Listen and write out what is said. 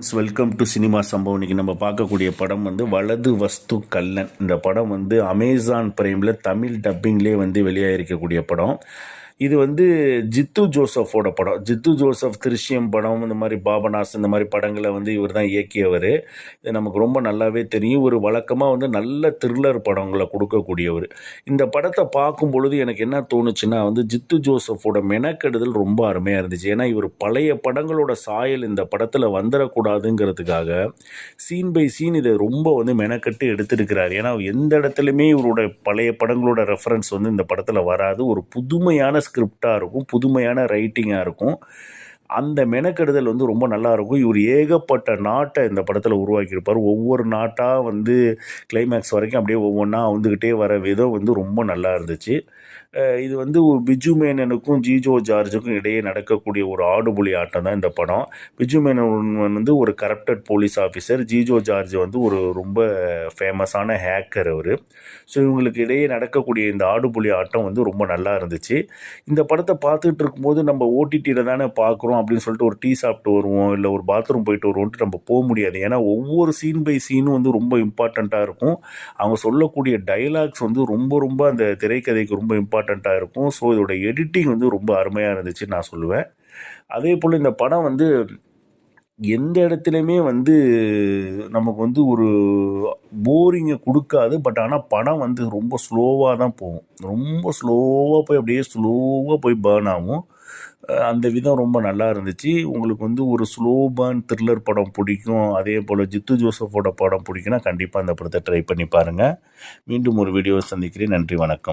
Welcome to cinema சம்பவம். இன்னைக்கு நம்ம பார்க்கக்கூடிய படம் வலது வஸ்து கல்லன். இந்த படம் அமேசான் பிரைமில் தமிழ் டப்பிங்லேயே வெளியாகிருக்கக்கூடிய படம். இது ஜித்து ஜோசஃபோட படம். ஜித்து ஜோசப் திருஷ்யம் படம், இந்த மாதிரி பாபநாஸ், இந்த மாதிரி படங்களை இவர் தான் இயக்கியவர். இது நமக்கு ரொம்ப நல்லாவே தெரியும். ஒரு வழக்கமாக நல்ல த்ரில்லர் படங்களை கொடுக்கக்கூடியவர். இந்த படத்தை பார்க்கும் பொழுது எனக்கு என்ன தோணுச்சுன்னா ஜித்து ஜோசஃபோட மெனக்கெடுதல் ரொம்ப அருமையாக இருந்துச்சு. ஏன்னா இவர் பழைய படங்களோட சாயல் இந்த படத்தில் வந்துடக்கூடாதுங்கிறதுக்காக சீன் பை சீன் இதை ரொம்ப மெனக்கட்டு எடுத்திருக்கிறார். ஏன்னா எந்த இடத்துலையுமே இவரோட பழைய படங்களோட ரெஃபரன்ஸ் இந்த படத்தில் வராது. ஒரு புதுமையான ஸ்கிரிப்டாக இருக்கும், புதுமையான ரைட்டிங்காக இருக்கும். அந்த மெனக்கெடுதல் ரொம்ப நல்லாயிருக்கும். இவர் ஏகப்பட்ட நாட்டை இந்த படத்தில் உருவாக்கியிருப்பார். ஒவ்வொரு நாட்டாக கிளைமேக்ஸ் வரைக்கும் அப்படியே ஒவ்வொன்றா வந்துக்கிட்டே வர விதம் ரொம்ப நல்லா இருந்துச்சு. இது பிஜு மேனனுக்கும் ஜிஜோ ஜார்ஜுக்கும் இடையே நடக்கக்கூடிய ஒரு ஆடுபுலி ஆட்டம் தான் இந்த படம். பிஜு மேனன் ஒரு corrupted police officer, Jijo George ஒரு ரொம்ப ஃபேமஸான ஹேக்கர் அவர். ஸோ இவங்களுக்கு இடையே நடக்கக்கூடிய இந்த ஆடுபுலி ஆட்டம் ரொம்ப நல்லா இருந்துச்சு. இந்த படத்தை பார்த்துட்டு இருக்கும்போது நம்ம ஓடிடியில் தானே பார்க்குறோம் அப்படின்னு சொல்லிட்டு ஒரு டீ சாப்பிட்டு வருவோம், இல்லை ஒரு பாத்ரூம் போயிட்டு வருவோன்ட்டு நம்ம போக முடியாது. ஏன்னா ஒவ்வொரு சீன் பை சீனும் ரொம்ப இம்பார்ட்டண்ட்டாக இருக்கும். அவங்க சொல்லக்கூடிய டைலாக்ஸ் ரொம்ப ரொம்ப அந்த திரைக்கதைக்கு ரொம்ப இம்பார்ட்டண்ட்டாக இருக்கும். ஸோ இதோட எடிட்டிங் ரொம்ப அருமையாக இருந்துச்சுன்னு நான் சொல்லுவேன். அதே போல் இந்த படம் எந்த இடத்துலையுமே நமக்கு ஒரு போரிங்கை கொடுக்காது. பட் ஆனால் படம் ரொம்ப ஸ்லோவாக தான் போகும். ரொம்ப ஸ்லோவாக போய் அப்படியே ஸ்லோவாக போய் பேர்ன் ஆகும். அந்த விதம் ரொம்ப நல்லா இருந்துச்சு. உங்களுக்கு ஒரு ஸ்லோ பேர்ன் த்ரில்லர் படம் பிடிக்கும், அதே போல் ஜித்து ஜோசஃபோட படம் பிடிக்குன்னா கண்டிப்பாக அந்த படத்தை ட்ரை பண்ணி பாருங்கள். மீண்டும் ஒரு வீடியோவை சந்திக்கிறேன். நன்றி, வணக்கம்.